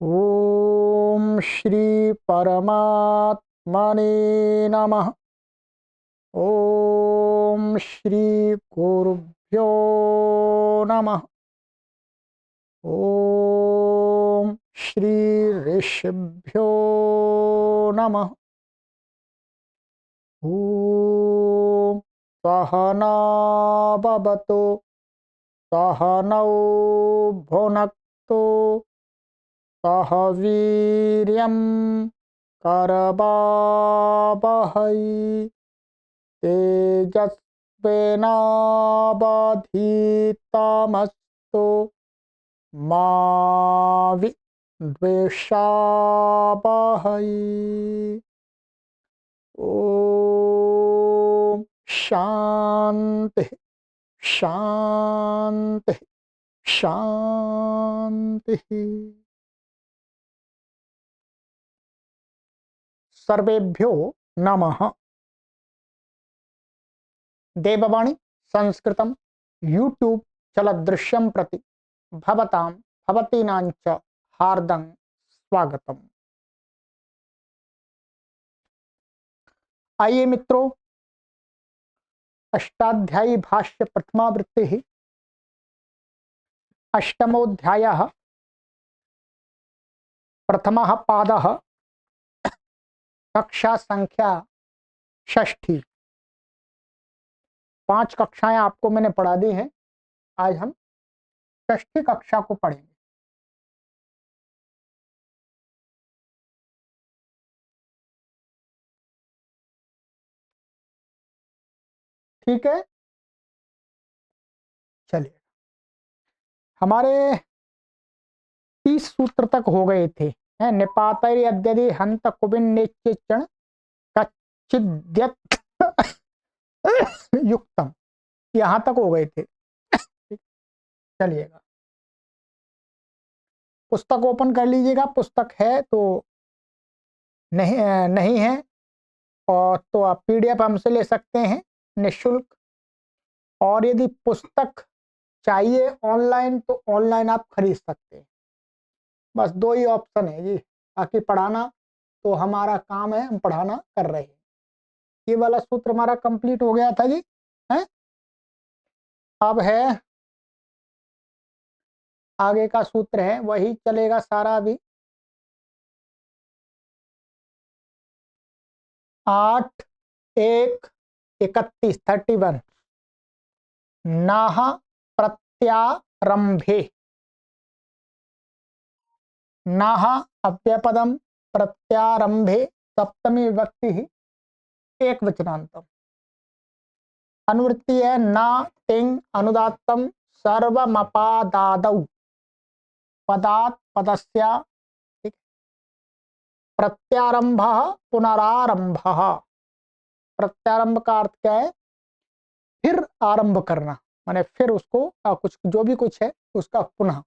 ओम श्री परमात्मने नमः। ओम श्री गुरुभ्यो नमः। ओम श्री ऋषिभ्यो नमः। ओम सहना भवतु सहनौ भुनक्तु सह वीर्यं करवावहै तेजस्विनावधीतमस्तु मा विद्विषावहै। ओम शांति शांति शांति। सर्वेभ्यो नमः। देववाणी संस्कृतं यूट्यूब चलदृश्यं प्रति भवतां भवतीनां च हार्दं स्वागतम्। आइए मित्रों, अष्टाध्यायी भाष्य प्रथमावृत्ति अष्टमोऽध्यायः प्रथमः पादः कक्षा संख्या षष्ठी। 5 कक्षाएं आपको मैंने पढ़ा दी हैं। आज हम षष्ठी कक्षा को पढ़ेंगे। ठीक है, चलिए। हमारे 30 सूत्र तक हो गए थे। निपातैर अद्यदि हंत कुबिन निश्चिचण कच्चिद्यत् युक्तम, यहां तक हो गए थे। चलिएगा, पुस्तक ओपन कर लीजिएगा। पुस्तक है तो नहीं है और तो आप पीडीएफ हमसे ले सकते हैं निःशुल्क। और यदि पुस्तक चाहिए ऑनलाइन तो ऑनलाइन आप खरीद सकते हैं। बस 2 ही ऑप्शन है जी। बाकी पढ़ाना तो हमारा काम है, हम पढ़ाना कर रहे हैं। ये वाला सूत्र हमारा कंप्लीट हो गया था जी, है। अब है आगे का सूत्र है, वही चलेगा सारा अभी। 8-1-31 नाह प्रत्यारंभे। नाह अव्यपदम प्रत्यारंभे सप्तमी विभक्ति ही एक वचनांतम। अनुवृत्ति है ना टिंग अनुदात्तम सर्वमपादादौ पदात् पदस्या। प्रत्यारंभ पुनरारंभ। प्रत्यारंभ का अर्थ क्या है? फिर आरंभ करना, माने फिर उसको कुछ जो भी कुछ है उसका पुनः।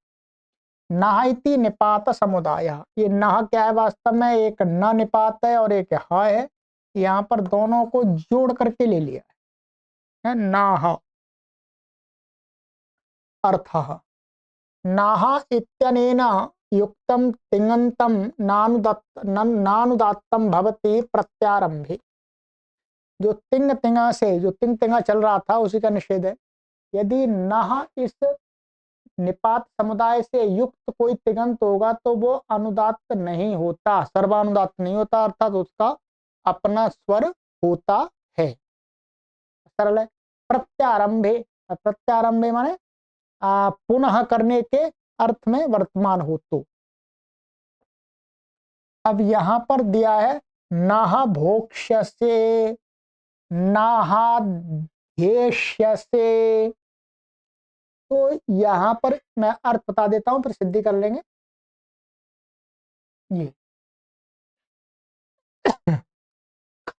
नह इति निपात समुदाय। ये नह क्या है? वास्तव में एक न निपात है और एक ह है। यहाँ पर दोनों को जोड़ करके ले लिया है। नाह अर्थः नाह इत्यनेन युक्तम तिङन्तं नानुदात्तं भवति प्रत्यारंभे। जो तिंग तिंगा से जो तिंग तिंगा चल रहा था उसी का निषेध है। यदि नह इस निपात समुदाय से युक्त कोई तिगंत होगा तो वो अनुदात्त नहीं होता, सर्वानुदात्त नहीं होता, अर्थात उसका अपना स्वर होता है। सरल है। प्रत्यारंभे, प्रत्यारंभे माने पुनः करने के अर्थ में वर्तमान हो तो। अब यहां पर दिया है नाह भोक्ष्यसे नाहाध्येष्यसे। तो यहां पर मैं अर्थ बता देता हूं, फिर सिद्धि कर लेंगे।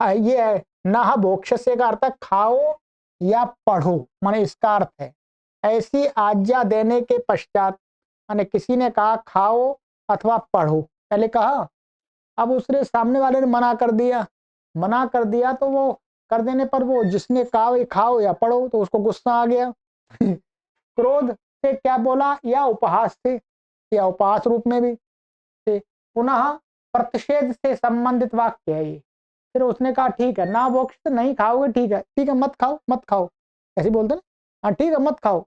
ये है नाह भोक्ष्यसे का अर्थ है खाओ या पढ़ो, माने इसका अर्थ है ऐसी आज्ञा देने के पश्चात, माने किसी ने कहा खाओ अथवा पढ़ो, पहले कहा, अब उसने सामने वाले ने मना कर दिया। मना कर दिया तो वो कर देने पर वो जिसने कहा खाओ या पढ़ो तो उसको गुस्सा आ गया। क्रोध से क्या बोला? या उपहास से, या उपहास रूप में भी। पुनः प्रतिषेध से संबंधित वाक्य है ये। फिर उसने कहा ठीक है, ना मोक्ष तो नहीं खाओगे, ठीक है मत खाओ मत खाओ, ऐसे बोलते ना, हाँ ठीक है मत खाओ।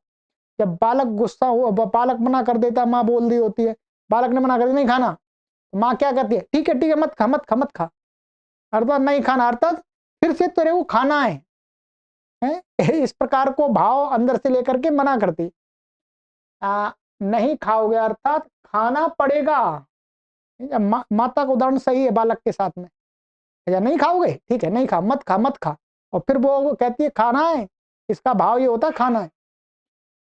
जब बालक गुस्सा हो, बालक मना कर देता, माँ बोल रही होती है, बालक ने मना कर दिया नहीं खाना, तो माँ क्या कहती है, ठीक है मत खा मत खा मत खा, अर्थात नहीं खाना, अर्थात फिर से तेरे को खाना है? इस प्रकार को भाव अंदर से लेकर के मना करती। नहीं खाओगे अर्थात खाना पड़ेगा। माता का उदाहरण सही है बालक के साथ में, या नहीं खाओगे ठीक है नहीं खा मत खा मत खा, और फिर वो कहती है खाना है, इसका भाव ये होता है खाना है,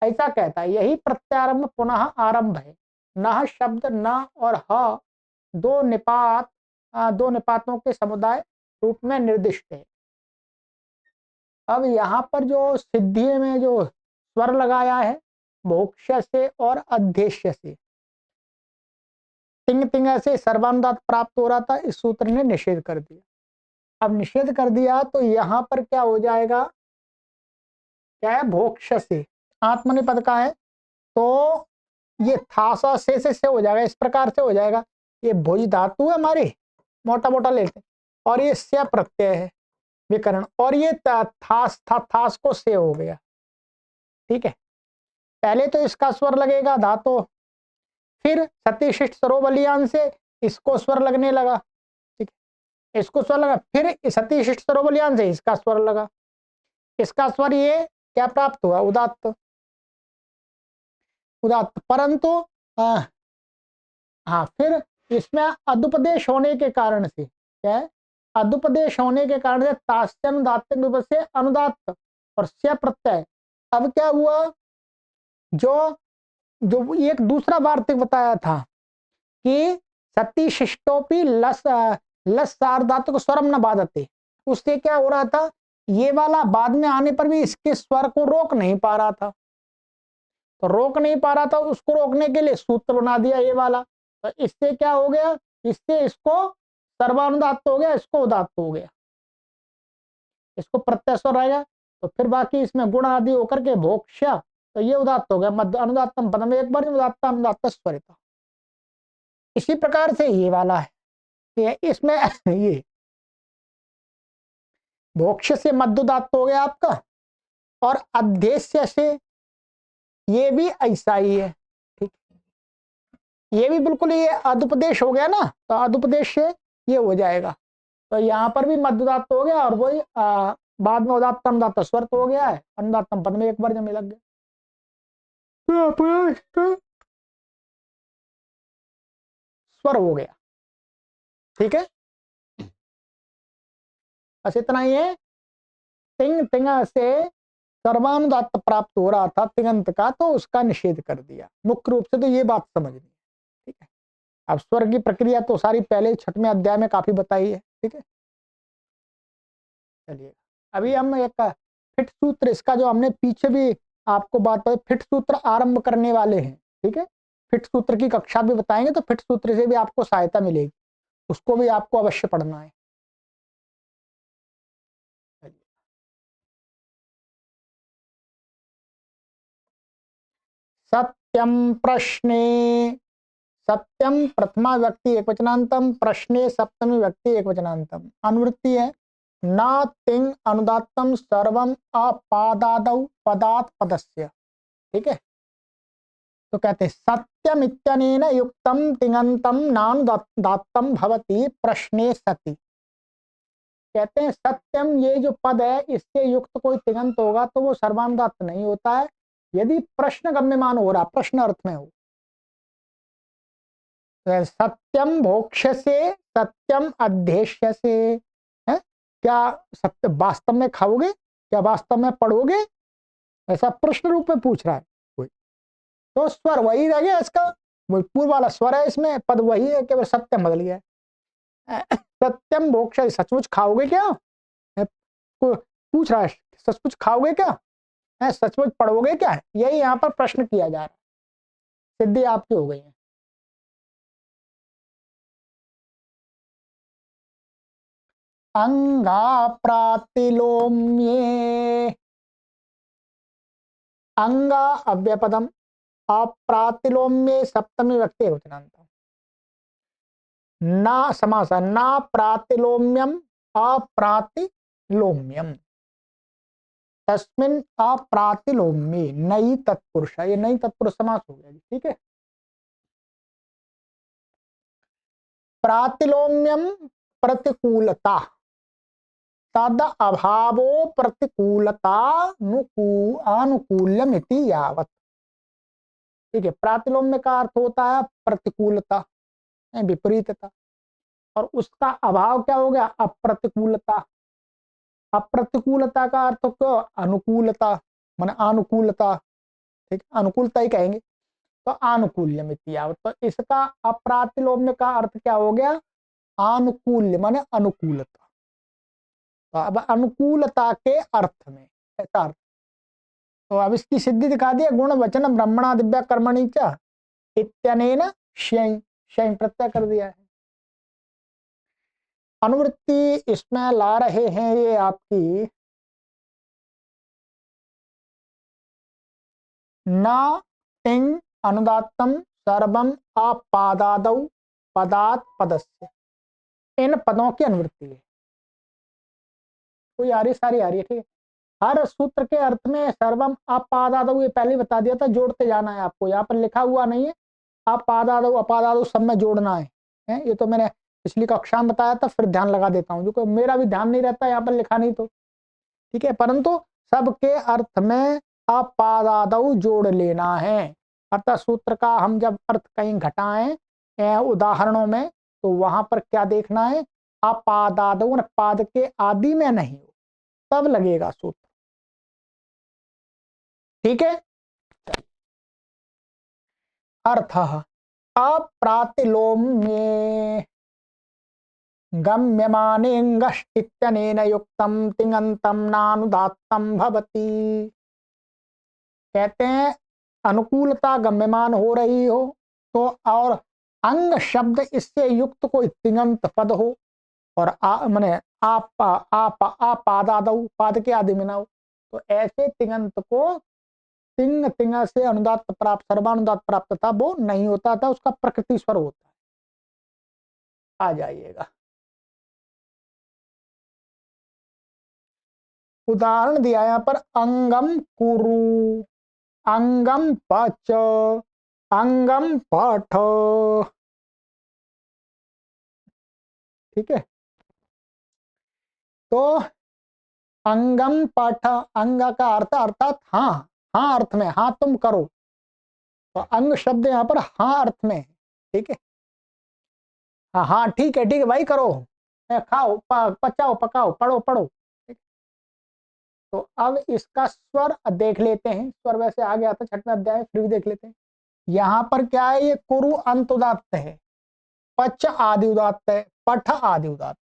ऐसा कहता है। यही प्रत्यारंभ पुनः आरंभ है। न शब्द न और ह दो निपातों के समुदाय रूप में निर्दिष्ट है। अब यहाँ पर जो सिद्धि में जो स्वर लगाया है मोक्ष से और अध्यक्ष से, तिंग तिंग से सर्वानुदात प्राप्त हो रहा था, इस सूत्र ने निषेध कर दिया। अब निषेध कर दिया तो यहाँ पर क्या हो जाएगा, क्या है, भोक्ष से आत्मनिपद का है, तो ये थासा से हो जाएगा, इस प्रकार से हो जाएगा। ये भुज धातु है हमारी, मोटा मोटा लेते हैं, और ये से प्रत्यय है विकरण, और ये थास था, थास को से हो गया। ठीक है, पहले तो इसका स्वर लगेगा धातु, फिर सतीशिष्ट सरोबलियान से इसको स्वर लगने लगा, ठीक है, इसको स्वर लगा, फिर सतीशिष्ट सरोबलियान से इसका स्वर लगा, इसका स्वर ये क्या प्राप्त हुआ, उदात्त उदात्त। परंतु हाँ, फिर इसमें अदुपदेश होने के कारण से क्या है, अदुपदेश होने के कारण से तास्यनुदात्त रूप से अनुदात्त और से प्रत्यय। अब क्या हुआ, जो जो एक दूसरा वार्तिक बताया था कि सती शिष्टोपी लस लस सार्धातुक स्वरम न बाधते, उससे क्या हो रहा था, ये वाला बाद में आने पर भी इसके स्वर को रोक नहीं पा रहा था, तो रोक नहीं पा रहा था, उसको रोकने के लिए सूत्र बना दिया ये वाला, तो इससे क्या हो गया, इससे इसको सर्वानुदात्त हो गया, इसको उदात्त हो गया, इसको प्रत्यय स्वर रहेगा, तो फिर बाकी इसमें गुण आदि होकर के भोक्ष्या, तो ये उदात्त हो गया, मध्य अनुदात्तम पदम एक बार उदात्त अनुदात्त स्वरिता। इसी प्रकार से ये वाला है, इसमें ये भोक्ष से मध्युदात्त हो गया आपका, और अध्यस्य से ये भी ऐसा ही है, ठीक, ये भी बिल्कुल ये अदुपदेश हो गया ना, तो अदुपदेश से ये हो जाएगा, तो यहाँ पर भी मध्युदात्त हो गया, और वही बाद में उदात्त अनुदात्त स्वर हो गया है, अनुदात्तम पद में एक बार जब लग गया, तो स्वर हो गया। ठीक है, बस इतना ही है। तिंग तिंगा से सर्वानुदात्त प्राप्त हो रहा था तिगंत का, तो उसका निषेध कर दिया। मुख्य रूप से तो ये बात समझनी है। ठीक है, अब स्वर की प्रक्रिया तो सारी पहले 6वें अध्याय में काफी बताई है। ठीक है, चलिए अभी हम एक फिट सूत्र, इसका जो हमने पीछे भी आपको बात बताई, फिट सूत्र आरंभ करने वाले हैं। ठीक है, फिट सूत्र की कक्षा भी बताएंगे, तो फिट सूत्र से भी आपको सहायता मिलेगी, उसको भी आपको अवश्य पढ़ना है। सत्यम प्रश्ने, सत्यम प्रथमा व्यक्ति एकवचनांतम, प्रश्ने सप्तमी व्यक्ति एकवचनांतम। अनुवृत्ति है न तिंग अनुदात्तम सर्वम अपादादौ पदात् पदस्य। ठीक है, तो कहते हैं सत्यम इत्यनेन युक्तम तिङन्तम नानुदात्तम भवति प्रश्ने सति। कहते हैं सत्यम ये जो पद है, इससे युक्त कोई तिङंत होगा तो वो सर्वानुदात्त नहीं होता है, यदि प्रश्न गम्यमान हो रहा, प्रश्न अर्थ में हो। सत्यम भोक्ष से, सत्यम अध्यक्ष से है, क्या सत्य वास्तव में खाओगे, क्या वास्तव में पढ़ोगे, ऐसा प्रश्न रूप में पूछ रहा है कोई, तो स्वर वही रह गया इसका, वो पूर्व वाला स्वर है, इसमें पद वही है, केवल सत्यम बदल गया है। सत्यम भोक्ष, सचमुच खाओगे क्या, पूछ रहा है सचमुच खाओगे क्या है, सचमुच पढ़ोगे क्या, यही यहाँ पर प्रश्न किया जा रहा है। सिद्धि आपकी हो गई है। अंगा प्रातिलोम्ये, अंगा अव्यपदम, अप्रातिलोम्ये सप्तमी व्यक्ति वचनांत। ना समास ना प्रातिलोम्यम अप्रातिलोम्यम, तस्मिन अप्रातिलोम्ये नई तत्पुरुष, ये नई तत्पुरुष समास हो गया। ठीक है। प्रातिलोम्यम प्रतिकूलता, तद अभावो प्रतिकूलता अनुकूल्यम इति यावत। ठीक है। प्रातिलोम्य का अर्थ होता है प्रतिकूलता, विपरीतता, और उसका अभाव क्या हो गया? अप्रतिकूलता। अप्रतिकूलता का अर्थ क्यों? अनुकूलता, माने अनुकूलता। ठीक, अनुकूलता ही कहेंगे। तो आनुकूल्यम इति यावत, तो इसका अप्रातिलोम्य का अर्थ क्या हो गया? आनुकूल्य माने अनुकूलता। तो अब अनुकूलता के अर्थ में ऐसा अर्थ। तो अब इसकी सिद्धि दिखा दिया, गुण वचन ब्रह्मणा दिव्या कर्मणि च इत्यनेन शयं, शयं प्रत्यय कर दिया है। अनुवृत्ति इसमें ला रहे हैं ये आपकी न तिंग अनुदात्तम सर्वम अपादादौ पदात पदस्य, इन पदों की अनुवृत्ति है। कोई आ रही, सारी आ रही है। ठीक है। हर सूत्र के अर्थ में सर्वम अपादादौ, ये पहले बता दिया था, जोड़ते जाना है आपको। यहाँ पर लिखा हुआ नहीं है अपादादौ अपादादौ सब में जोड़ना है। ये तो मैंने पिछली कक्षा में बताया था, फिर ध्यान लगा देता हूँ, जो मेरा भी ध्यान नहीं रहता यहाँ पर लिखा नहीं तो। ठीक है। परंतु सबके अर्थ में अपादादौ जोड़ लेना है। अर्थात सूत्र का हम जब अर्थ कहीं घटाएं उदाहरणों में, तो वहां पर क्या देखना है? अपादादौ, पाद के आदि में नहीं हो, तब लगेगा सूत्र। ठीक है। अर्थ अप्रातिलोम्ये गम्यमानेऽङ्गश्चित्यनेन युक्तं तिङन्तं नानुदात्तं भवति। कहते हैं अनुकूलता गम्यमान हो रही हो तो, और अंग शब्द इससे युक्त कोई तिङंत पद हो, और माने आपादादौ पाद के आदि में ना हो, तो ऐसे तिङंत को तिंग तिंग से अनुदात प्राप्त, सर्वानुदात प्राप्त था, वो नहीं होता था, उसका प्रकृति स्वर होता है। आ जाइएगा, उदाहरण दिया यहाँ पर, अंगम कुरु, अंगम पच, अंगम पठ। ठीक है। तो अंगम पठ, अंग का अर्थ अर्थात हाँ, हाँ अर्थ में, हाँ तुम करो। तो अंग शब्द यहाँ पर हाँ अर्थ में है। ठीक है। हाँ हाँ ठीक है, ठीक है भाई, करो, खाओ, पचाओ, पकाओ, पढ़ो पढ़ो। तो अब इसका स्वर देख लेते हैं। स्वर वैसे आ गया था 6वें अध्याय में, फिर भी देख लेते हैं। यहाँ पर क्या है? ये कुरु अंत उदात्त है, पच आदि उदात्त है, पठ आदि उदात्त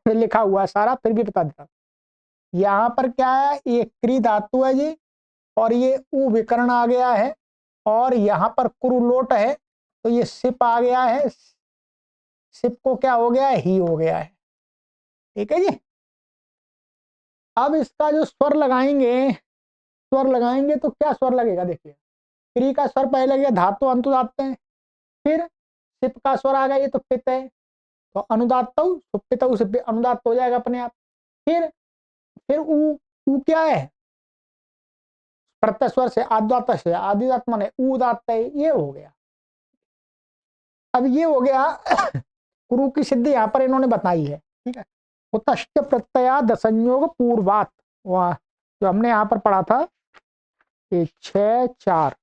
है। लिखा हुआ है सारा, फिर भी बता देता। यहाँ पर क्या है? ये क्री धातु है जी, और ये उ विकर्ण आ गया है, और यहाँ पर कुरु लोट है, तो ये सिप आ गया है। सिप को क्या हो गया है? ही हो गया है। ठीक है जी। अब इसका जो स्वर लगाएंगे, स्वर लगाएंगे तो क्या स्वर लगेगा? देखिए, क्री का स्वर पहले लगेगा, धातु अंतुदात्त है, फिर सिप का स्वर आ गया, ये तो पित है, तो अनुदात्त सुपित अनुदात्त हो जाएगा अपने आप। फिर उ क्या है? प्रत्यय स्वर से आद्वात से, आदिदात माने उदात्त है, ये हो गया। अब ये हो गया कुरु की सिद्धि यहाँ पर इन्होंने बताई है। ठीक है। उतश्च प्रत्यया दसंयोग पूर्वात, वह जो हमने यहाँ पर पढ़ा था, ये 6-4,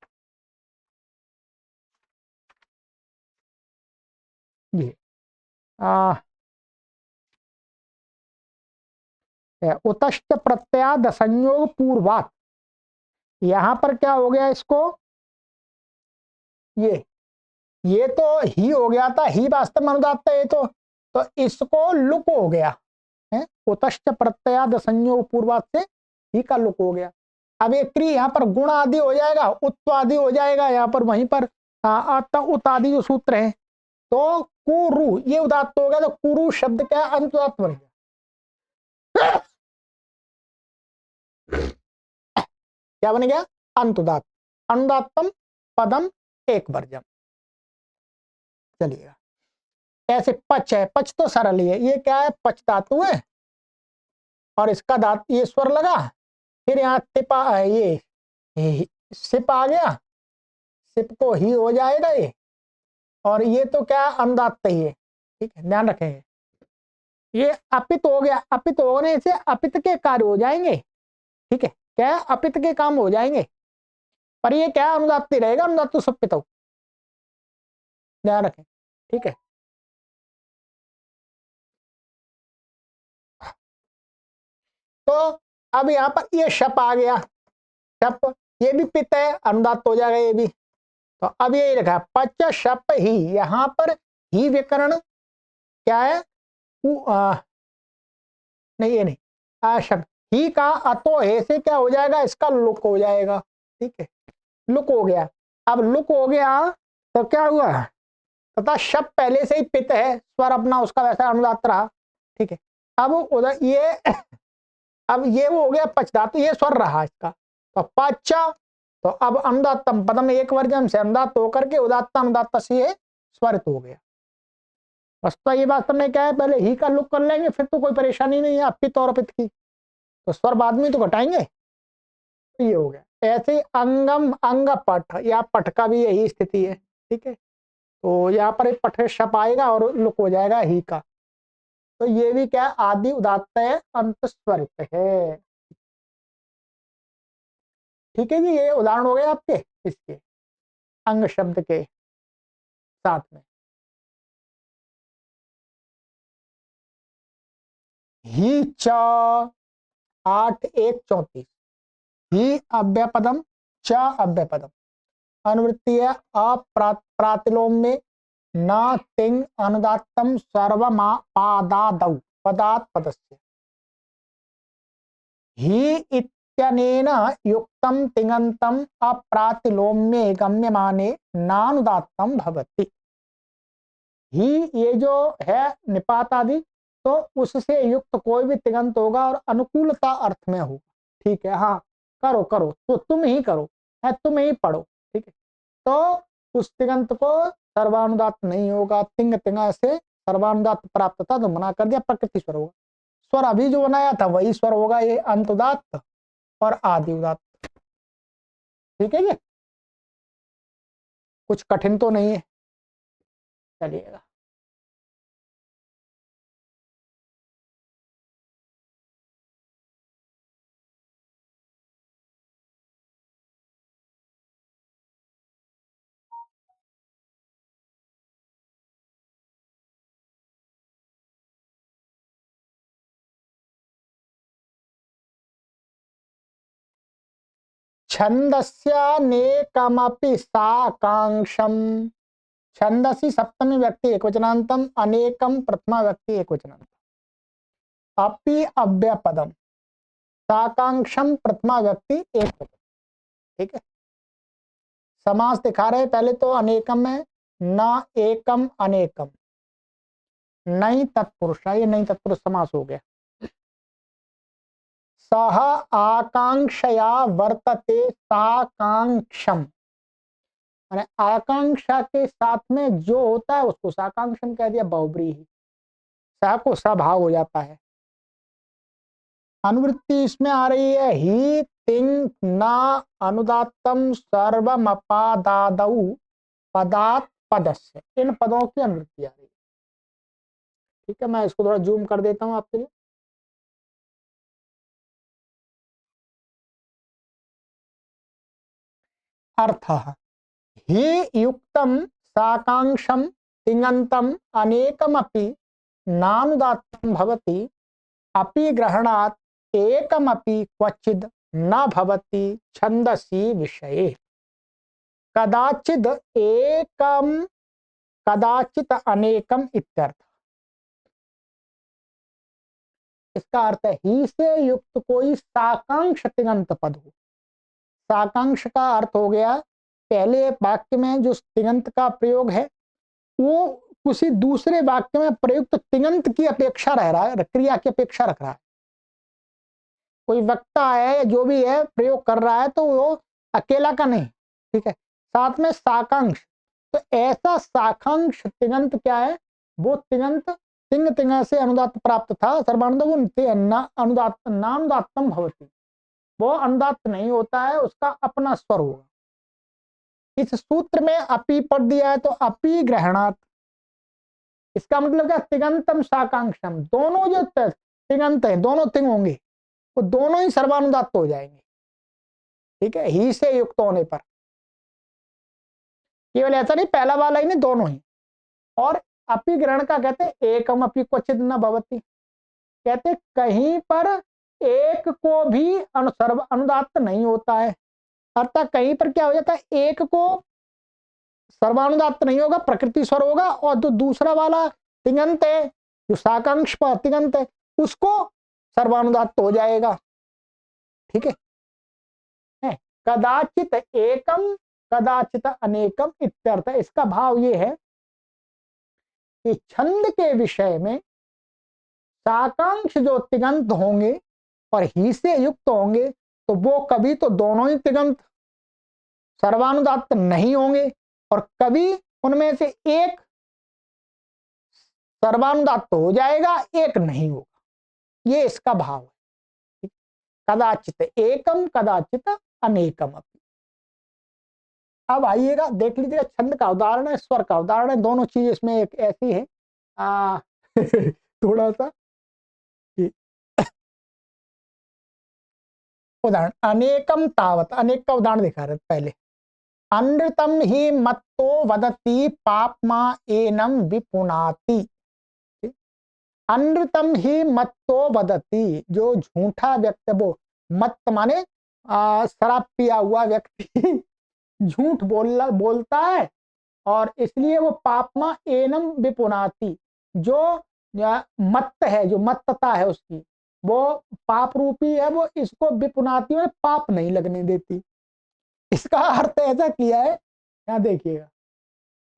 ये उतश्च प्रत्यया दसंयोग पूर्वात, यहां पर क्या हो गया? इसको ये तो ही हो गया था, ही वास्तव में अनुदात्त है, तो इसको लुक हो गया है। उतश्च प्रत्यया दसंयोग पूर्वात से ही का लुक हो गया। अब ये क्री यहाँ पर गुण आदि हो जाएगा, उत्व आदि हो जाएगा, यहाँ पर वहीं पर उत आदि जो सूत्र है, तो कुरु ये उदात्त हो गया, तो कुरु शब्द क्या? अनुदात्त बन गया। क्या बन गया? अंतुदात, अनुदात्तम पदम एक वर्जम। चलिएगा, ऐसे पच है, पच तो सरल ही है, ये क्या है, पच धातु है और इसका धातु ये स्वर लगा, फिर यहाँ तिपा ये सिप आ गया, सिप को ही हो जाएगा ये, और ये तो क्या अनुदात्त ही है, ठीक है, ध्यान रखेंगे। ये अपित हो गया, अपित होने से अपित के कार्य हो जाएंगे, ठीक है, क्या अपित के काम हो जाएंगे, पर ये क्या अनुदात्त ही रहेगा, अनुदात्त सुपित हो, ध्यान रखें, ठीक है। तो अब यहाँ पर ये शप आ गया, शप ये भी पित्त है, अनुदात्त हो जाएगा ये भी। तो अब ये लिखा है पच शप ही, यहाँ पर ही विकरण क्या है, नहीं ये नहीं, शब्द ही का अतो हे से क्या हो जाएगा, इसका लुक हो जाएगा, ठीक है, लुक हो गया। अब लुक हो गया तो क्या हुआ, तथा शब्द पहले से ही पित्त है, स्वर अपना उसका वैसा अनुदात्त रहा, ठीक है। अब उधर ये अब ये वो हो गया पच धातु, ये स्वर रहा इसका, तो पच, तो अब अनुदात्तम पदम एक वर्जम से अनुदात्त होकर के उदात्त अनुदात्त से स्वरित हो गया। बस तो ये वास्तव में क्या है, पहले ही का लुक कर लेंगे, फिर तो कोई परेशानी नहीं है अपित और अपित की, तो स्वर बाद में तो घटाएंगे, तो ये हो गया। ऐसे अंगम अंग पठ या पठ का भी यही स्थिति है, ठीक है, तो यहाँ पर एक पठ शप आएगा और लुक हो जाएगा ही का, तो ये भी क्या आदि उदात्त है, अंत स्वरित है, ठीक है जी। ये उदाहरण हो गए आपके इसके अंग शब्द के साथ में। ही च 8:1:34 ही अव्यपदम च अव्यपदम अनुवृत्तीय अप्रातिलोम्य न तिंग अनुदात्तम सर्वमापादादौ पदात् पदस्य ही इत्यनेन युक्तम तिङन्तम अप्रातिलोम्ये गम्यमाने नानुदात्तम भवति। ही ये जो है निपात आदि, तो उससे युक्त कोई भी तिगंत होगा और अनुकूलता अर्थ में होगा, ठीक है, हाँ करो करो तो तुम ही करो है, तुम ही पढ़ो, ठीक है, तो उस तिगंत को सर्वानुदात नहीं होगा, तिंग तिंगा से सर्वानुदात प्राप्त था तो मना कर दिया, प्रकृति स्वर होगा, स्वर अभी जो बनाया था वही स्वर होगा, ये अंतुदात और आदि उदात, ठीक है जी, कुछ कठिन तो नहीं है, चलिएगा। छंदस्यानेकमपि साकांक्षम, छंदसी सप्तमी व्यक्ति एकवचनांतम, अनेकम प्रथमा व्यक्ति एकवचनांतम, अपि अव्यपदम, साकांक्षम प्रथमा व्यक्ति एकवचन, ठीक है। समास दिखा रहे पहले तो अनेकम है, न एकम अनेकम, नहीं तत्पुरुष, ये नहीं तत्पुरुष समास हो गया। सह आकांक्षया वर्तते साकांक्षम, माने आकांक्षा के साथ में जो होता है उसको साकांक्षम कह दिया, बहुब्रीहि, सह को सभाव हो जाता है। अनुवृत्ति इसमें आ रही है ही तिंग न अनुदात्तम सर्वमपादादौ पदात् पदस्य, इन पदों की अनुवृत्ति आ रही है, ठीक है। मैं इसको थोड़ा जूम कर देता हूं आपके लिए। अर्थ ही युक्तम साकांक्षम तिङन्तम अनेकमपि नानुदात्तम भवति, अपि ग्रहणात् एकमपि क्वचिद न भवति छंदसी विषये, कदाचिद एकम कदाचित अनेकम इत्यर्थ। इसका अर्थ है ही से युक्त कोई साकांक्ष तिङंत पद हो, साकांक्ष का अर्थ हो गया पहले वाक्य में जो तिङंत का प्रयोग है वो किसी दूसरे वाक्य में प्रयुक्त तिङंत की अपेक्षा रह रहा है, क्रिया की अपेक्षा रख रहा है, कोई वक्ता है जो भी है प्रयोग कर रहा है तो वो अकेला का नहीं, ठीक है, साथ में साकांक्ष, तो ऐसा साकांक्ष तिङंत क्या है वो तिङंत तिंग तिंगा से अनुदात्त प्राप्त था, सर्वानुदात अनुदात्त नानुदात्तम भवति, वो अनुदात्त नहीं होता है, उसका अपना स्वर होगा। इस सूत्र में अपी पढ़ दिया है तो अपी ग्रहणात्, इसका मतलब क्या, तिगंतम साकांक्षम, दोनों जो तिगंत है, दोनों तिंग होंगे, वो दोनों ही सर्वानुदात्त हो जाएंगे। ठीक है, ही से युक्त होने पर, केवल ऐसा नहीं पहला वाला ही नहीं, दोनों ही। और अपी ग्रहण का कहते हैं एकम अपि क्वचित न भवति, कहते कहीं पर एक को भी अनुदात्त नहीं होता है, अर्थात कहीं पर क्या हो जाता है, एक को सर्वानुदात्त नहीं होगा, प्रकृति स्वर होगा, और जो दूसरा वाला तिङंत है, जो साकांक्ष पर तिङंत है, उसको सर्वानुदात्त हो जाएगा। ठीक है, कदाचित एकम कदाचित अनेकम इत्यर्थ। इसका भाव ये है कि छंद के विषय में साकांक्ष जो तिङंत होंगे और ही से युक्त होंगे, तो वो कभी तो दोनों ही तिङंत सर्वानुदात्त नहीं होंगे, और कभी उनमें से एक सर्वानुदात्त हो जाएगा, एक नहीं होगा। ये इसका भाव है, कदाचित एकम कदाचित अनेकम। अब आइएगा देख लीजिएगा, छंद का उदाहरण है, स्वर का उदाहरण है, दोनों चीज इसमें एक ऐसी है थोड़ा सा उदाहरण, अनेकम तावत, अनेक का उदाहरण दिखा रहे पहले। अनृतम ही मत्तो वदति पापमा एनम विपुनाति, अनृतम ही मत्तो वदति, जो झूठा व्यक्ति, वो मत्त माने शराब पिया हुआ व्यक्ति झूठ बोलता है, और इसलिए वो पापमा एनम विपुनाति, जो मत्त है, जो मत्तता है उसकी, वो पाप रूपी है, वो इसको विपुनाति में पाप नहीं लगने देती। इसका अर्थ ऐसा किया है, यहाँ देखिएगा,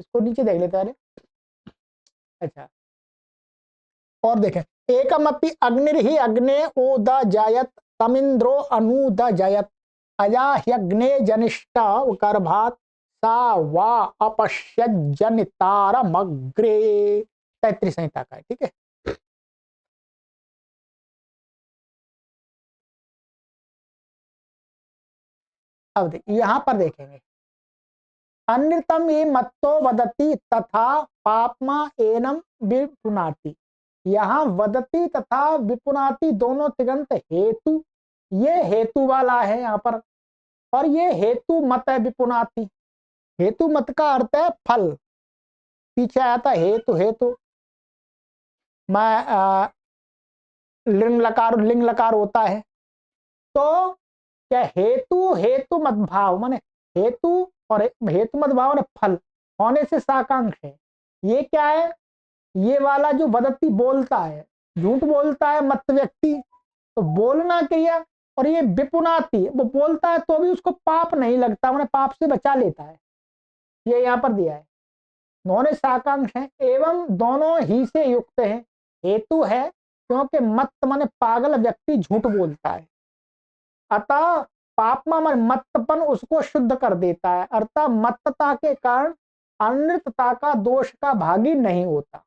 इसको नीचे देख लेते हैं। अच्छा, और देखें, एकमपि अग्निर्हि अग्ने उदजायत तमिंद्रो अनुदजायत अयाह्यग्ने जनिष्ठा गर्भात् सा वा अपश्यत जनितारमग्रे, 33 संहिता का है। ठीक है, अब यहां पर देखेंगे, अनृतम ये मत्तो वदति तथा पापमा एनम विपुनाति, यहाँ वदति तथा विपुनाति दोनों तिङंत हेतु, ये हेतु वाला है यहाँ पर, और ये हेतु मत है विपुनाति। हेतु मत का अर्थ है फल, पीछे आया था हेतु, हेतु मैं लिंग लकार होता है, तो क्या हेतु हेतु मद्भाव माने हेतु, और हेतु मद्भाव ने फल होने से साकांक्ष है। ये क्या है, ये वाला जो वदति बोलता है, झूठ बोलता है मत व्यक्ति, तो बोलना क्रिया, और ये विपुनाति, वो बोलता है तो भी उसको पाप नहीं लगता, मैंने पाप से बचा लेता है, ये यहाँ पर दिया है। दोनों साकांक्ष हैं एवं दोनों ही से युक्त हैं। हेतु है क्योंकि मत माने पागल व्यक्ति झूठ बोलता है, अतः पापमा मन मत्तपन उसको शुद्ध कर देता है, अर्थात मत्तता के कारण अनृतता का दोष का भागी नहीं होता।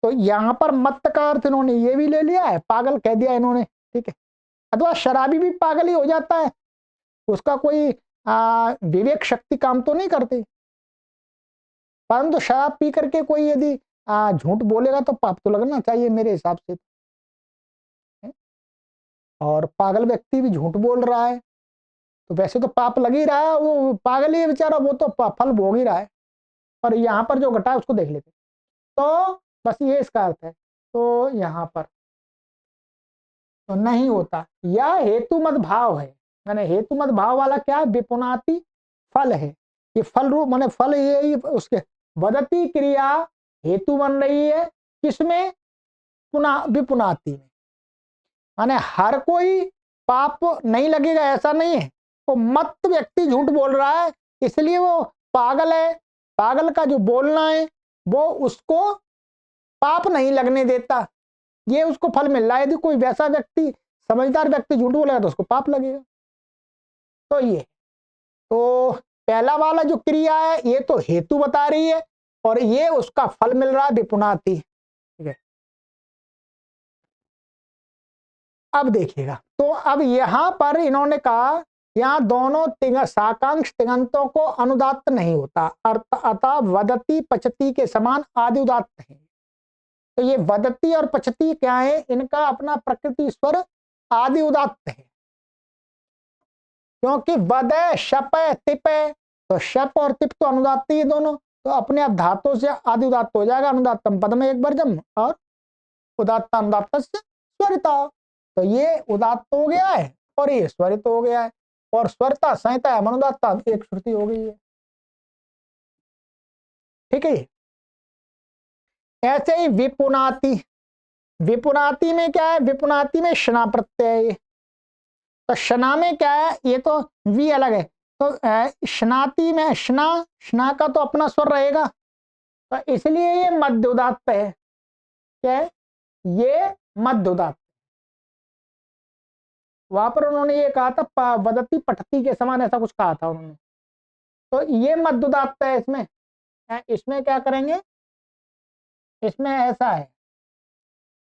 तो यहाँ पर मत्त का अर्थ इन्होंने ये भी ले लिया है, पागल कह दिया इन्होंने। ठीक है, अथवा शराबी भी पागल ही हो जाता है, उसका कोई विवेक शक्ति काम तो नहीं करती, परंतु शराब पी करके कोई यदि झूठ बोलेगा तो पाप तो लगना चाहिए मेरे हिसाब से। और पागल व्यक्ति भी झूठ बोल रहा है तो वैसे तो पाप लग ही रहा है, वो पागल ही बेचारा, वो तो फल भोग ही रहा है। और यहाँ पर जो घटा है उसको देख लेते, तो बस ये इसका अर्थ है। तो यहाँ पर तो नहीं होता, यह हेतु मत भाव है, मैंने हेतु मत भाव वाला क्या है, विपुनाति फल है, ये फल रूप माने फल, ये उसके वदति क्रिया हेतु बन रही है किसमें, विपुनाति में, माने हर कोई पाप नहीं लगेगा ऐसा नहीं है, वो मत व्यक्ति झूठ बोल रहा है इसलिए वो पागल है, पागल का जो बोलना है वो उसको पाप नहीं लगने देता, ये उसको फल मिल रहा है। यदि कोई वैसा व्यक्ति समझदार व्यक्ति झूठ बोलेगा तो उसको पाप लगेगा। तो ये तो पहला वाला जो क्रिया है ये तो हेतु बता रही है, और ये उसका फल मिल रहा है विपुनाति। ठीक है, अब देखिएगा, तो अब यहां पर इन्होंने कहा यहाँ दोनों साकांक्ष तिङंतों को अनुदात्त नहीं होता, अतः वदति पचती के समान आदि उदात्त है। तो ये वदति और पचती क्या है, इनका अपना प्रकृति स्वर आदि उदात्त है, क्योंकि वद शप तिप, तो शप और तिप तो अनुदात्त ही दोनों, तो अपने आप धातु से आदि उदात्त हो जाएगा, अनुदात्तम पद में एक वर्जम और उदात्त अनुदात्त स्वरिता। तो ये उदात्त हो गया है और ये स्वरित हो गया है, और स्वरता संहिता है अनुदात्ता एक श्रुति हो गई है। ठीक है, ऐसे ही विपुनाति, विपुनाति में क्या है, विपुनाति में शना प्रत्यय है, तो शना में क्या है, ये तो वी अलग है, तो शनाति में शना, शना का तो अपना स्वर रहेगा, तो इसलिए ये मध्य उदात्त है। क्या है ये, मध्य उदात्त। वहां पर उन्होंने ये कहा था वदती पठती के समान, ऐसा कुछ कहा था उन्होंने, तो ये मध्य उदात्त है। इसमें इसमें क्या करेंगे, इसमें ऐसा है,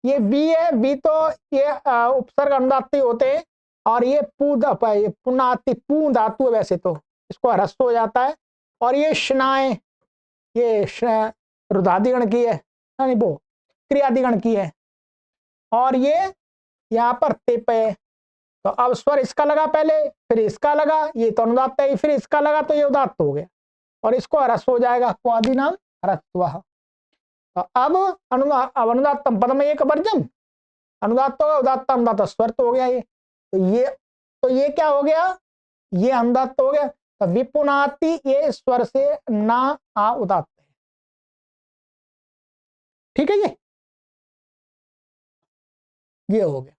ये वी है, वी तो ये उपसर्ग अनुदात्त होते हैं, और ये पुनाति पू धातु है वैसे तो, इसको ह्रस्व हो जाता है, और ये शनाए, ये रुधादिगण की है, नहीं वो क्रियादिगण की है, और ये यहाँ पर तिप है, तो अब स्वर इसका लगा पहले, फिर इसका लगा, ये तो अनुदात्त है, फिर इसका लगा तो ये उदात्त हो गया, और इसको ह्रस्व हो जाएगा, क्वादि नाम ह्रस्व। तो अब अनुदात्तम पद में एक वर्जम, अनुदात्त होगा, उदात्त अनुदात्त स्वर तो हो गया ये, तो ये क्या हो गया, ये अनुदात्त हो गया, तो विपुनाति ये स्वर से ना आ उदात्त है। ठीक है जी, ये हो गया,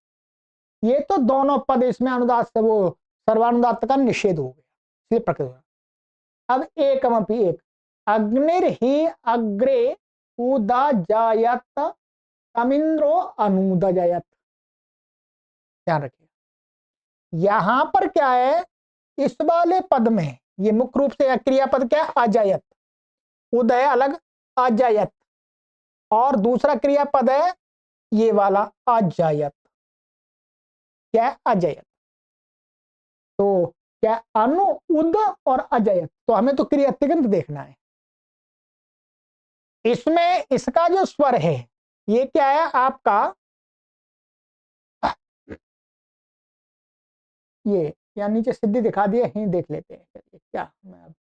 ये तो दोनों पद इसमें अनुदात्त से वो सर्वानुदात्त का निषेध हो गया, इसलिए प्रकृति। अब एकमपि एक, अग्निर ही अग्रे उदाजायत तमिंद्रो अनुदजायत, ध्यान रखिए, यहां पर क्या है, इस वाले पद में ये मुख्य रूप से क्रियापद क्या है, अजायत, उदय अलग अजायत, और दूसरा क्रियापद है ये वाला अजायत, क्या है अजायत, तो क्या अनु उद और अजायत, तो हमें तो क्रिया तिगंत देखना है। इसमें इसका जो स्वर है ये क्या है आपका, ये या नीचे सिद्धि दिखा दिए ही, देख लेते हैं क्या मैं अब,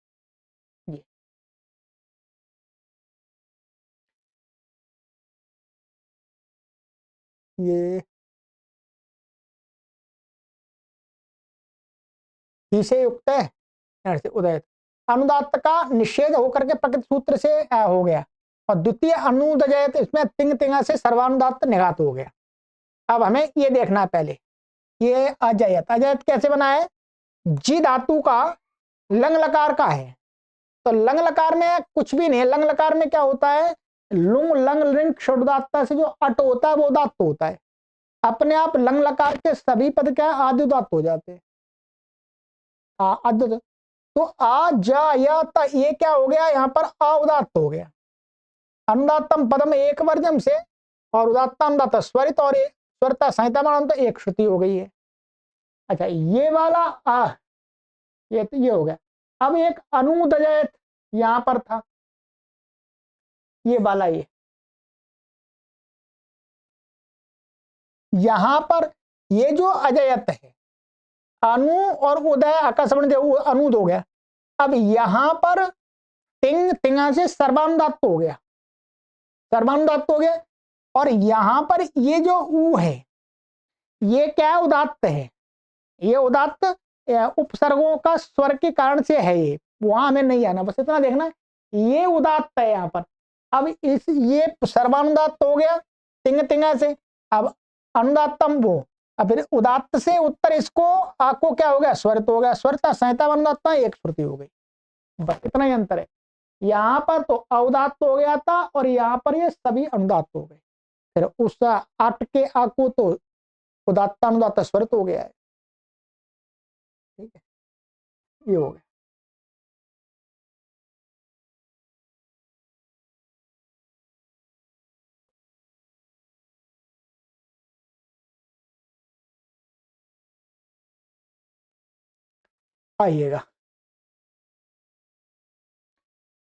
ये से युक्त है से उदय, अनुदात्त का निषेध होकर के प्रकृति सूत्र से हो गया, और द्वितीय अनुदजयत, इसमें तिंग तिंगा से सर्वानुदात्त निघात हो गया। अब हमें ये देखना है पहले, ये अजयत, अजयत कैसे बना है, जी धातु का लंग लकार का है, तो लंग लकार में कुछ भी नहीं है, लंग लकार में क्या होता है, लुंग लंग लिंग षोडदात्ता से जो अट होता है वो उदात्त होता है, अपने आप लंग लकार के सभी पद क्या आदि उदात्त हो जाते हैं। तो आ जा या ता, ये क्या हो गया, यहाँ पर अउदात्त हो गया, अनुदात्तम पदम एक वर्जम से, और उदात्ता अनुदात्त स्वरित, और स्वरता संहिता मान तो एक श्रुति हो गई है। अच्छा ये वाला ये तो ये हो गया। अब एक अनुदजयत यहां पर था, ये वाला, ये यहां पर ये जो अजयत है, अनु और उदय आकाशवाणी अनुद हो गया। अब यहां पर तिंग तिंगा से सर्वानुदात्त हो गया, सर्वानुदात्त हो गया, और यहां पर ये जो ऊ है ये क्या उदात्त है, ये उदात्त उपसर्गों का स्वर के कारण से है, ये वहां हमें नहीं आना, बस इतना देखना ये उदात्त है यहाँ पर। अब इस ये सर्वानुदात्त हो गया तिंग तिंगा से, अब अनुदात्तम वो, अब फिर उदात्त से उत्तर इसको आपको क्या हो गया, स्वरित हो गया, स्वरता संहिता अनुदात्त एक श्रुति हो गई, बस इतना ही अंतर है। यहाँ पर तो अउदात्त हो गया था, और यहाँ पर ये सभी अनुदात्त हो गए, फिर उस अट के आको तो उदात्त अनुदात्त स्वरित हो गया है। ठीक है, ये हो गया। आइएगा,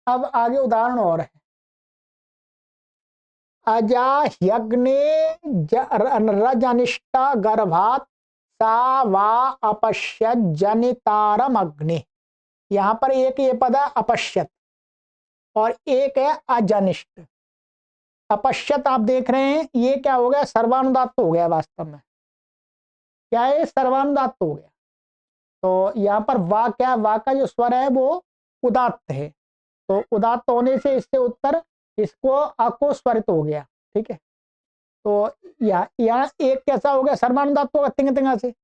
अब आगे उदाहरण और है। अजा यज्ञे रजनिष्ठा गर्भात सा वा अपश्यत जनितारम अग्नि। यहां पर एक ये पद है अपश्यत और एक है अजनिष्ठ। अपश्यत आप देख रहे हैं ये क्या हो गया, सर्वानुदात्त हो गया वास्तव में। क्या है, सर्वानुदात्त हो गया। तो यहाँ पर वा क्या, वा का जो स्वर है वो उदात्त है, तो उदात्त होने से इससे उत्तर इसको अको स्वरित हो गया। ठीक है, तो यहाँ एक कैसा हो गया, सर्वानुदात्त होगा तिंग तिंगा से।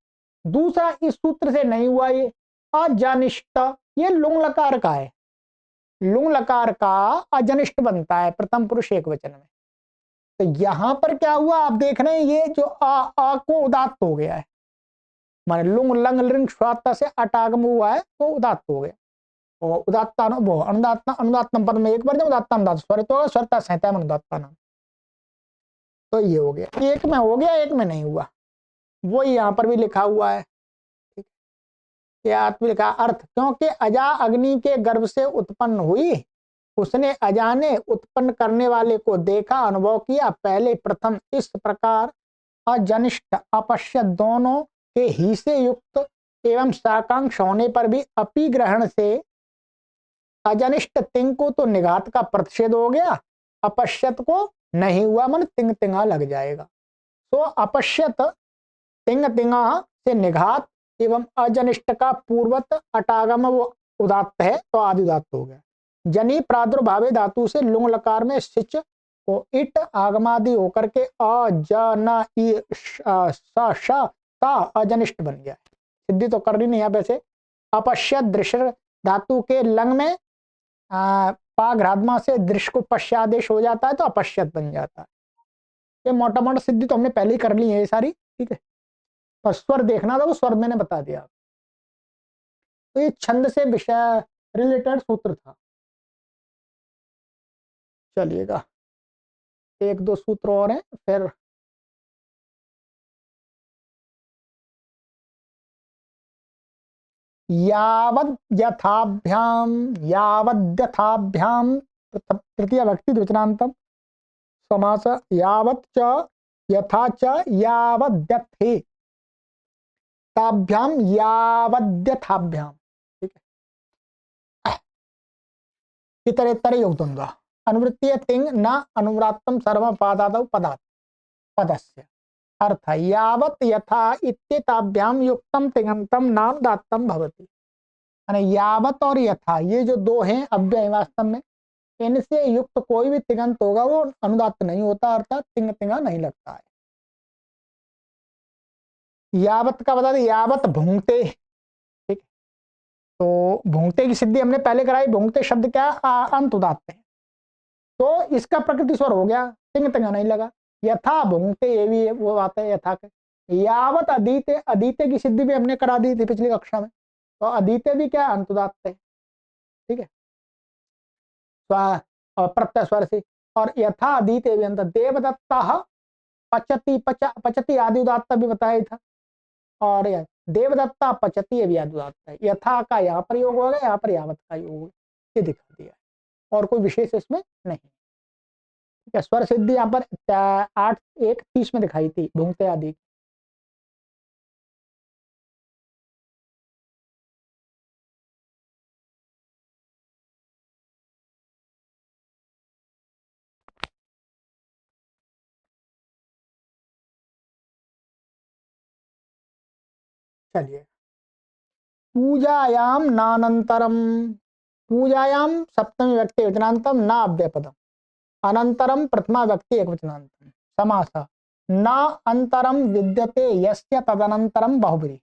दूसरा इस सूत्र से नहीं हुआ, ये अजनिष्ठ, ये लुंग लकार का है। लुंग लकार का अजनिष्ठ बनता है प्रथम पुरुष एक वचन में। तो यहां पर क्या हुआ आप देख रहे हैं, ये जो आ को उदात्त हो गया है, माने लुंग लंग लिंग श्वात्ता से अटागम हुआ है तो उदात्त हो गया। और उदात्ता वो अनुदात्ता अनुदात्तम पद में एक बार जब उदात्ता अनुदात्त स्वरित होगा, स्वरता संहिता में अनुदात्ता नाम। तो ये हो गया, एक में हो गया एक में नहीं हुआ, वही यहां पर भी लिखा हुआ है। लिखा अर्थ, क्योंकि अजा अग्नि के गर्भ से उत्पन्न हुई, उसने अजा ने उत्पन्न करने वाले को देखा, अनुभव किया। पहले प्रथम इस प्रकार अजनिष्ठ अपश्यत दोनों के ही से युक्त एवं साकांक्ष होने पर भी अपी ग्रहण से अजनिष्ठ तिंग को तो निघात का प्रतिषेध हो गया, अपश्यत को नहीं हुआ, मन तिंग तिंगा लग जाएगा। तो अपश्यत तिंग तिंगा से निघात एवं अजनिष्ठ का पूर्वत अटागम वो उदात्त है तो आदि उदात्त हो गया। जनी प्रादुर्भावे धातु से लुंग लकार में सिच को इट आगमादि होकर के अजनिष्ठ बन गया। सिद्धि तो करनी नहीं है वैसे। अपश्यत दृश्य धातु के लंग में पाघ्रात्मा से दृश्य को पश्चादेश हो जाता है तो अपश्यत बन जाता है। ये मोटा मोटा सिद्धि तो हमने पहले ही कर ली है ये सारी। ठीक है, और स्वर देखना था वो स्वर मैंने बता दिया। तो ये छंद से विषय रिलेटेड सूत्र था। चलिएगा एक दो सूत्र और हैं फिर यावद्यथाभ्याम तृतीय भक्ति द्विवचनांतम समास यावत् च यथा च यावद्यथे ताभ्याम यावद्यथाभ्याम। ठीक है, इतरेतर योग द्वंद्व अनुवृत्तीय तिंग न अनुव्रात्तम सर्व पादादौ पदात् पदस्य अर्थ यावत् यथा इत्येताभ्याम युक्तम तिङन्तम नानुदात्तम भवति। यानी यावत और यथा ये जो दो हैं अव्यय वास्तव में, इनसे युक्त कोई भी तिङंत होगा वो अनुदात्त नहीं होता, अर्थात तिंग तिंगा नहीं लगता है। यावत का बता दें, यावत भूंगते। ठीक, तो भूंगते की सिद्धि हमने पहले कराई। भूंगते शब्द क्या अंत उदात्त है, तो इसका प्रकृति स्वर हो गया, तिंग तिंगा नहीं लगा। यथा भूंगते ये भी वो बात है यथा के। यावत अदीते, अदीते की सिद्धि भी हमने करा दी थी पिछली कक्षा में, तो अदीते भी क्या अंत उदात्त है। ठीक है, और प्रत्यय स्वर से। और यथा अदीते भी अंत। देवदत्ता पचति पचति आदि उदात्त भी बताया था, और देवदत्ता पचती है भी आदि उदात्त है। यथा का यहाँ पर योग हो गया, यहाँ पर यावत का योग हो गया, ये दिखा दिया है और कोई विशेष इसमें नहीं। ठीक है, स्वर सिद्धि यहाँ पर 8:1:30 में दिखाई थी भूंगते आदि। चलिए, पूजायाम नानंतरम, पूजायाम सप्तमी व्यक्ति वचनांतम न अव्ययपदम, अनंतरम प्रथमा व्यक्ति एक वचनांतम समास न अंतरम विद्यते यस्य तदनंतरम बहुब्रीहि।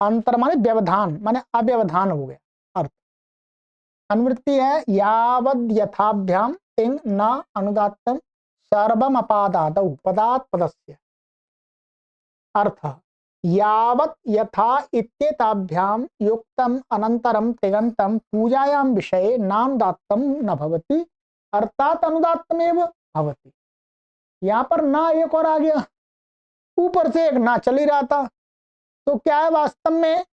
अंतर माने व्यवधान, माने अव्यवधान हो गया अर्थ। अनुवृत्ति है यावद यथाभ्याम तिंग न अनुदात्तम सर्वम अपादादौ पदात् पदस्य अर्थ यावत् यथा इत्येताभ्याम युक्तम अनंतरम तिङन्तम पूजायाम विषये नानुदात्तम न भवति अर्थात अनुदात्तमेव भवति। यहाँ पर ना एक और आ गया, ऊपर से एक ना चल ही रहा था। तो क्या है वास्तव में,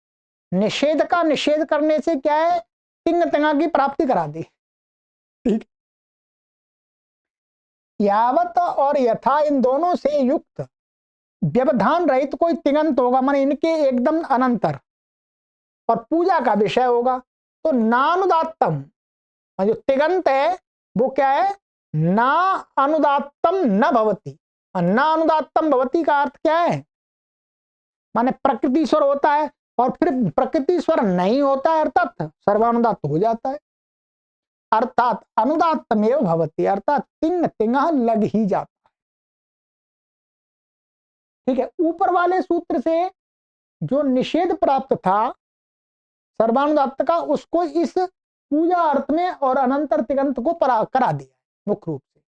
निषेध का निषेध करने से क्या है, तिंग तिंगा की प्राप्ति करा दी। ठीक, यावत और यथा इन दोनों से युक्त व्यवधान रहित कोई तिङंत होगा, माने इनके एकदम अनंतर, और पूजा का विषय होगा, तो नानुदात्तम, जो तिगंत है वो क्या है, ना अनुदात्तम न भवति। ना अनुदात्तम भवति का अर्थ क्या है, माने प्रकृतिश्वर होता है और फिर प्रकृतिश्वर नहीं होता है, अर्थात सर्वानुदात्त हो जाता है, अर्थात अनुदात्तमेव भवति, अर्थात तिंग तिंगा लग ही जाता है। ठीक है, ऊपर वाले सूत्र से जो निषेध प्राप्त था सर्वानुदात्त का, उसको इस पूजा अर्थ में और अनंतर तिगंत को करा दिया मुख्य रूप से।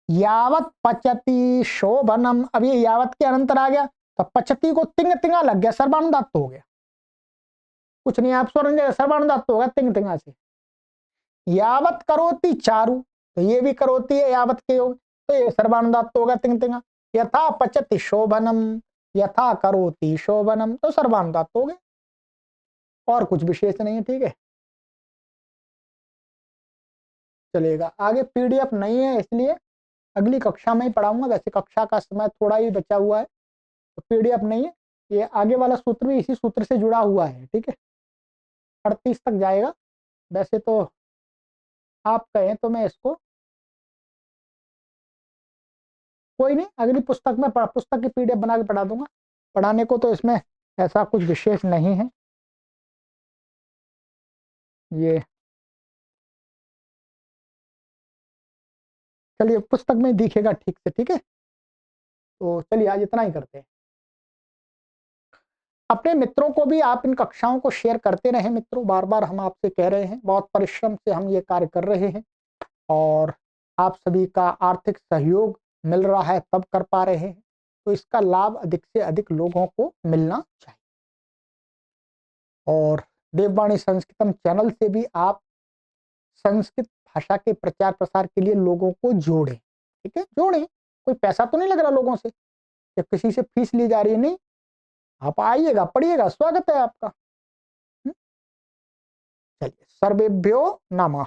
यावत पचती शोभनम, अब ये यावत के अनंतर आ गया, तो पचती को तिंग तिंगा लग गया, सर्वानुदात्त हो गया, कुछ नहीं, आप स्वर सर्वानुदात्त होगा तिंग तिंगा से। यावत करोति चारु, तो ये भी करोति है यावत के योग, तो ये सर्वानुदात्त होगा तिंग तिंगा। यथा पचति शोभनम, यथा करोति शोभनम, तो सर्वानुदात्त हो गए, और कुछ विशेष नहीं है। ठीक है, चलेगा। आगे पीडीएफ नहीं है, इसलिए अगली कक्षा में ही पढ़ाऊंगा, वैसे कक्षा का समय थोड़ा ही बचा हुआ है, तो पीडीएफ नहीं है। ये आगे वाला सूत्र भी इसी सूत्र से जुड़ा हुआ है। ठीक है, 38 तक जाएगा। वैसे तो आप कहें तो मैं इसको, कोई नहीं, अगली पुस्तक में पुस्तक की पीडीएफ बना के पढ़ा दूंगा। पढ़ाने को तो इसमें ऐसा कुछ विशेष नहीं है। ये चलिए पुस्तक में दिखेगा ठीक से। ठीक है, तो चलिए आज इतना ही करते हैं। अपने मित्रों को भी आप इन कक्षाओं को शेयर करते रहें मित्रों, बार बार हम आपसे कह रहे हैं, बहुत परिश्रम से हम ये कार्य कर रहे हैं और आप सभी का आर्थिक सहयोग मिल रहा है तब कर पा रहे हैं, तो इसका लाभ अधिक से अधिक लोगों को मिलना चाहिए। और देववाणी संस्कृतम चैनल से भी आप संस्कृत भाषा के प्रचार प्रसार के लिए लोगों को जोड़ें। ठीक है, जोड़ें, कोई पैसा तो नहीं लग रहा लोगों से या किसी से फीस ली जा रही है, नहीं, आप आइएगा, पढ़िएगा, स्वागत है आपका। चलिए, सर्वेभ्यो नमः।